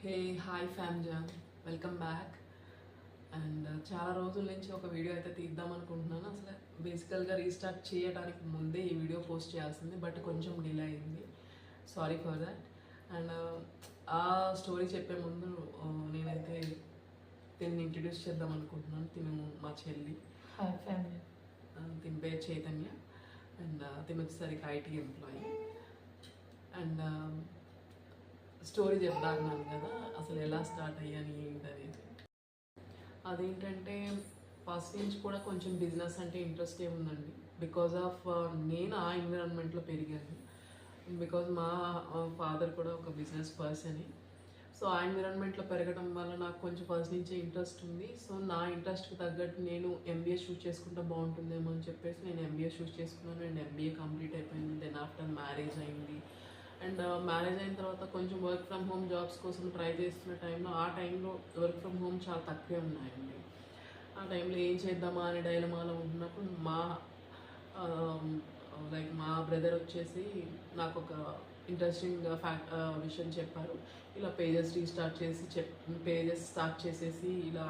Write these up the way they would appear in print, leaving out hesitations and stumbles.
హే hi ఫ్యామ్జాన్, welcome back. And చాలా రోజుల నుంచి ఒక వీడియో అయితే తీద్దాం అనుకుంటున్నాను. అసలు బేసికల్గా రీస్టార్ట్ చేయడానికి ముందే ఈ వీడియో పోస్ట్ చేయాల్సింది, బట్ కొంచెం డిలే అయింది. Sorry for that. అండ్ ఆ స్టోరీ చెప్పే ముందు నేనైతే తిని ఇంట్రడ్యూస్ చేద్దాం అనుకుంటున్నాను. తిను మా చెల్లి. Hi family. తిని పేరు చైతన్య. అండ్ తిని వచ్చేసరికి ఐటీ ఎంప్లాయీ. అండ్ స్టోరీ చెప్తాను కదా, అసలు ఎలా స్టార్ట్ అయ్యాను ఏంటనేది. అదేంటంటే ఫస్ట్ నుంచి కూడా కొంచెం బిజినెస్ అంటే ఇంట్రెస్ట్ ఏముందండి. బికాజ్ ఆఫ్ నేను ఆ ఎన్విరాన్మెంట్లో పెరిగాను. బికాజ్ మా ఫాదర్ కూడా ఒక బిజినెస్ పర్సనే. సో ఆ ఎన్విరాన్మెంట్లో పెరగడం వల్ల నాకు కొంచెం ఫస్ట్ నుంచే ఇంట్రెస్ట్ ఉంది. సో నా ఇంట్రెస్ట్కి తగ్గట్టు నేను ఎంబీఏ చూస్ చేసుకుంటే బాగుంటుందేమో అని చెప్పేసి నేను ఎంబీఏ చూస్ చేసుకున్నాను. అండ్ ఎంబీఏ కంప్లీట్ అయిపోయింది. దెన్ ఆఫ్టర్ మ్యారేజ్ అయింది. అండ్ మ్యారేజ్ అయిన తర్వాత కొంచెం వర్క్ ఫ్రమ్ హోమ్ జాబ్స్ కోసం ట్రై చేస్తున్న టైంలో, ఆ టైంలో వర్క్ ఫ్రమ్ హోమ్ చాలా తక్కువే ఉన్నాయండి. ఆ టైంలో ఏం చేద్దామా అనే డైలమాలో ఉన్నప్పుడు లైక్ మా బ్రదర్ వచ్చేసి నాకు ఒక ఇంట్రెస్టింగ్ విషయం చెప్పారు. ఇలా పేజెస్ రీస్టార్ట్ చేసి పేజెస్ స్టార్ట్ చేసేసి ఇలా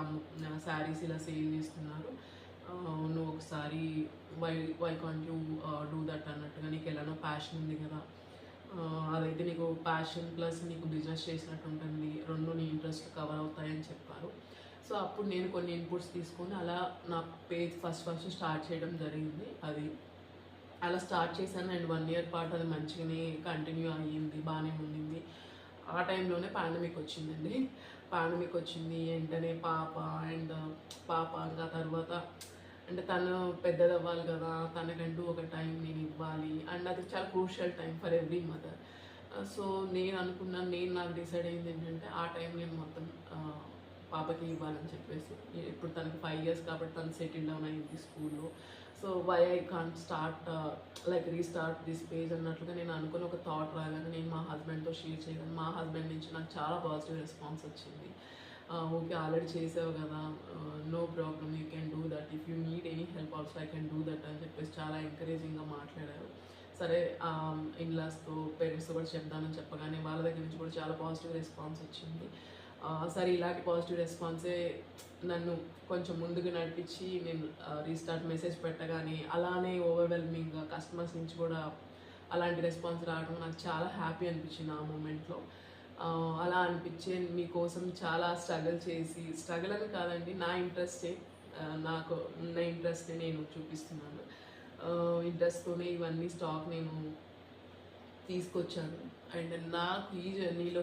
శారీస్ ఇలా సేల్ చేస్తున్నారు. నువ్వు ఒకసారి why why can't you do that అన్నట్టుగా, నీకు ఎలానో ప్యాషన్ ఉంది కదా, అదైతే నీకు ప్యాషన్ ప్లస్ నీకు బిజినెస్ చేసినట్టు ఉంటుంది, రెండు నీ ఇంట్రెస్ట్ కవర్ అవుతాయని చెప్పారు. సో అప్పుడు నేను కొన్ని ఇన్పుట్స్ తీసుకొని అలా నా పేజ్ ఫస్ట్ స్టార్ట్ చేయడం జరిగింది. అది అలా స్టార్ట్ చేశాను. అండ్ 1 year పాటు అది మంచిగానే కంటిన్యూ అయ్యింది, బాగానే ఉండింది. ఆ టైంలోనే పాండమిక్ వచ్చిందండి. పాండమిక్ వచ్చింది వెంటనే పాప ఇంకా తర్వాత అంటే తను పెద్దది అవ్వాలి కదా, తనకంటూ ఒక టైం నేను ఇవ్వాలి. అండ్ అది చాలా crucial time for every mother. So నేను అనుకున్నాను, నాకు డిసైడ్ అయింది ఏంటంటే ఆ టైం నేను మొత్తం పాపకి ఇవ్వాలని చెప్పేసి. ఇప్పుడు తనకి 5 years కాబట్టి తను సెటిల్ డౌన్ అయింది స్కూల్లో. So why I can't start like restart this page అన్నట్లుగా నేను అనుకుని ఒక థాట్ రాగానే నేను మా హస్బెండ్తో షేర్ చేయగాను. మా హస్బెండ్ నుంచి నాకు చాలా పాజిటివ్ రెస్పాన్స్ వచ్చింది. ఓకే, ఆల్రెడీ చేసావు కదా, no problem, you can do that, if you need any help also I can do that అని చెప్పేసి చాలా ఎంకరేజింగ్గా మాట్లాడారు. సరే, ఇన్లాస్తో పేరెంట్స్తో కూడా చెప్దామని చెప్పగానే వాళ్ళ దగ్గర నుంచి కూడా చాలా పాజిటివ్ రెస్పాన్స్ వచ్చింది. సరే, ఇలాంటి పాజిటివ్ రెస్పాన్సే నన్ను కొంచెం ముందుకు నడిపించి నేను రీస్టార్ట్ మెసేజ్ పెట్టగానే అలానే ఓవర్వెల్మింగ్గా కస్టమర్స్ నుంచి కూడా అలాంటి రెస్పాన్స్ రావడం నాకు చాలా హ్యాపీ అనిపించింది ఆ మూమెంట్లో. అలా అనిపించే మీకోసం చాలా స్ట్రగుల్ అని కాదండి, నా ఇంట్రెస్టే, నాకు ఉన్న ఇంట్రెస్ట్ని నేను చూపిస్తున్నాను. ఇంట్రెస్ట్తోనే ఇవన్నీ స్టాక్ నేను తీసుకొచ్చాను. అండ్ నాకు ఈ జర్నీలో